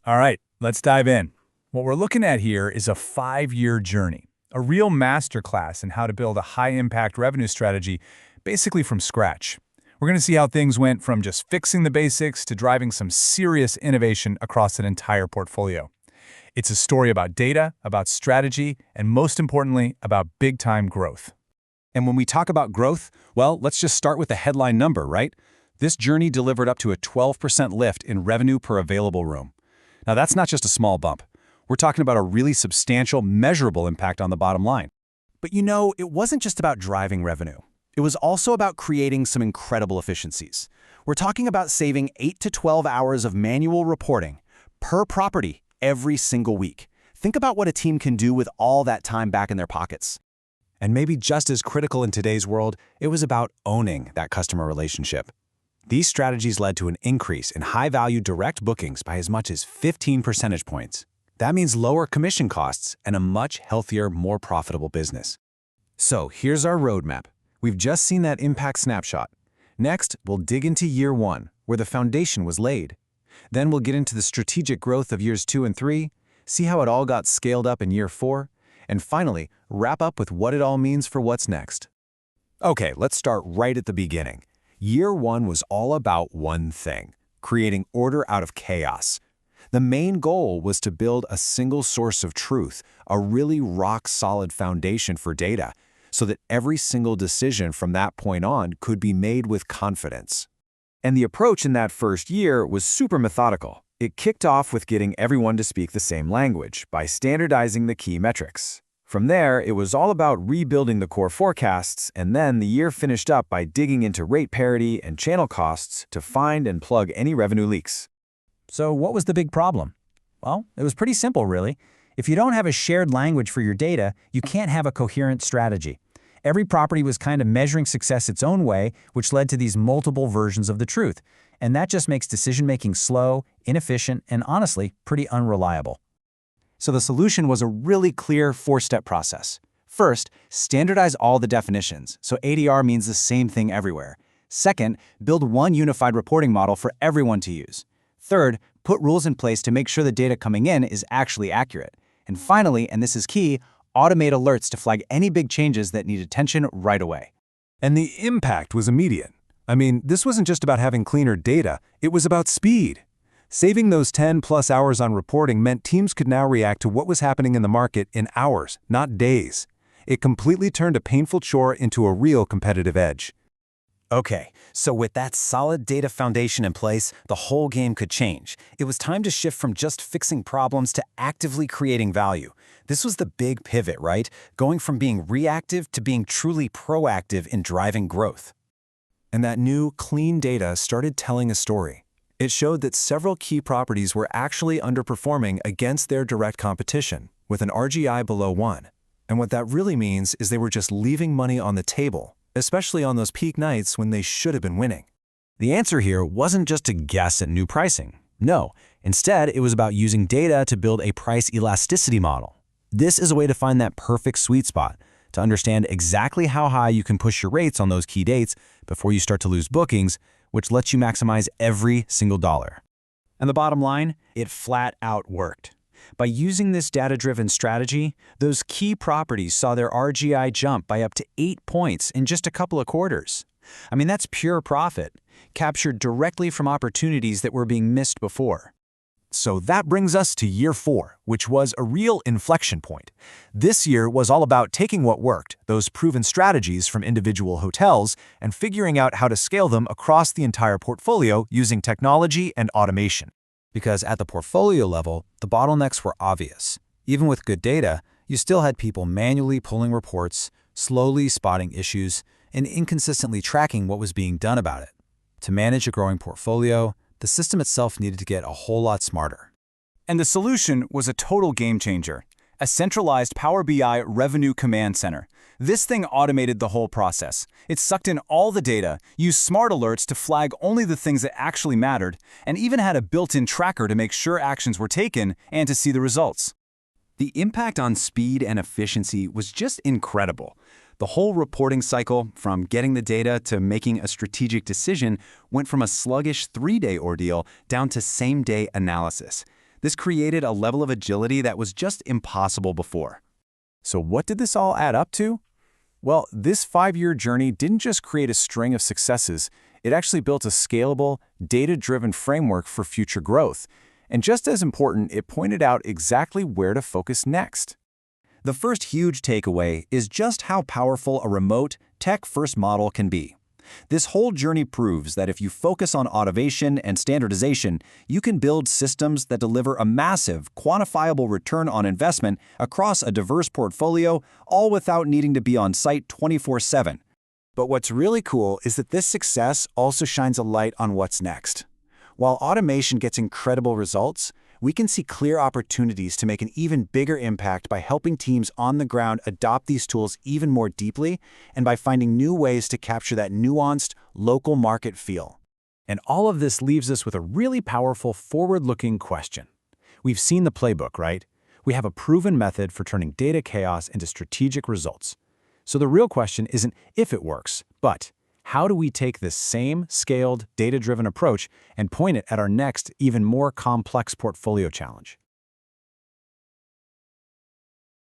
All right, let's dive in. What we're looking at here is a 5-year journey, a real masterclass in how to build a high-impact revenue strategy basically from scratch. We're going to see how things went from just fixing the basics to driving some serious innovation across an entire portfolio. It's a story about data, about strategy, and most importantly, about big-time growth. And when we talk about growth, well, let's just start with the headline number, right? This journey delivered up to a 12% lift in revenue per available room. Now, that's not just a small bump. We're talking about a really substantial, measurable impact on the bottom line. But it wasn't just about driving revenue. It was also about creating some incredible efficiencies. We're talking about saving 8 to 12 hours of manual reporting per property every single week. Think about what a team can do with all that time back in their pockets. And maybe just as critical in today's world, it was about owning that customer relationship. These strategies led to an increase in high-value direct bookings by as much as 15 percentage points. That means lower commission costs and a much healthier, more profitable business. So here's our roadmap. We've just seen that impact snapshot. Next, we'll dig into year 1, where the foundation was laid. Then we'll get into the strategic growth of years 2 and 3, see how it all got scaled up in year 4, and finally, wrap up with what it all means for what's next. Okay, let's start right at the beginning. Year 1 was all about one thing: creating order out of chaos. The main goal was to build a single source of truth, a really rock-solid foundation for data, so that every single decision from that point on could be made with confidence. And the approach in that first year was super methodical. It kicked off with getting everyone to speak the same language by standardizing the key metrics. From there, it was all about rebuilding the core forecasts, and then the year finished up by digging into rate parity and channel costs to find and plug any revenue leaks. So what was the big problem? Well, it was pretty simple, really. If you don't have a shared language for your data, you can't have a coherent strategy. Every property was kind of measuring success its own way, which led to these multiple versions of the truth. And that just makes decision-making slow, inefficient, and honestly, pretty unreliable. So the solution was a really clear 4-step process. First, standardize all the definitions, so ADR means the same thing everywhere. Second, build one unified reporting model for everyone to use. Third, put rules in place to make sure the data coming in is actually accurate. And finally, and this is key, automate alerts to flag any big changes that need attention right away. And the impact was immediate. This wasn't just about having cleaner data, it was about speed. Saving those 10+ hours on reporting meant teams could now react to what was happening in the market in hours, not days. It completely turned a painful chore into a real competitive edge. Okay, so with that solid data foundation in place, the whole game could change. It was time to shift from just fixing problems to actively creating value. This was the big pivot, right? Going from being reactive to being truly proactive in driving growth. And that new, clean data started telling a story. It showed that several key properties were actually underperforming against their direct competition, with an RGI below 1. And what that really means is they were just leaving money on the table, especially on those peak nights when they should have been winning. The answer here wasn't just to guess at new pricing. No, instead it was about using data to build a price elasticity model. This is a way to find that perfect sweet spot, to understand exactly how high you can push your rates on those key dates before you start to lose bookings, which lets you maximize every single dollar. And the bottom line, it flat out worked. By using this data-driven strategy, those key properties saw their RGI jump by up to 8 points in just a couple of quarters. That's pure profit, captured directly from opportunities that were being missed before. So that brings us to year 4, which was a real inflection point. This year was all about taking what worked, those proven strategies from individual hotels, and figuring out how to scale them across the entire portfolio using technology and automation. Because at the portfolio level, the bottlenecks were obvious. Even with good data, you still had people manually pulling reports, slowly spotting issues, and inconsistently tracking what was being done about it. To manage a growing portfolio, the system itself needed to get a whole lot smarter. And the solution was a total game changer: a centralized Power BI revenue command center. This thing automated the whole process. It sucked in all the data, used smart alerts to flag only the things that actually mattered, and even had a built-in tracker to make sure actions were taken and to see the results. The impact on speed and efficiency was just incredible. The whole reporting cycle, from getting the data to making a strategic decision, went from a sluggish 3-day ordeal down to same-day analysis. This created a level of agility that was just impossible before. So what did this all add up to? Well, this 5-year journey didn't just create a string of successes, it actually built a scalable, data-driven framework for future growth. And just as important, it pointed out exactly where to focus next. The first huge takeaway is just how powerful a remote, tech-first model can be. This whole journey proves that if you focus on automation and standardization, you can build systems that deliver a massive, quantifiable return on investment across a diverse portfolio, all without needing to be on site 24/7. But what's really cool is that this success also shines a light on what's next. While automation gets incredible results, we can see clear opportunities to make an even bigger impact by helping teams on the ground adopt these tools even more deeply and by finding new ways to capture that nuanced, local market feel. And all of this leaves us with a really powerful, forward-looking question. We've seen the playbook, right? We have a proven method for turning data chaos into strategic results. So the real question isn't if it works, but how do we take this same scaled, data-driven approach and point it at our next, even more complex portfolio challenge?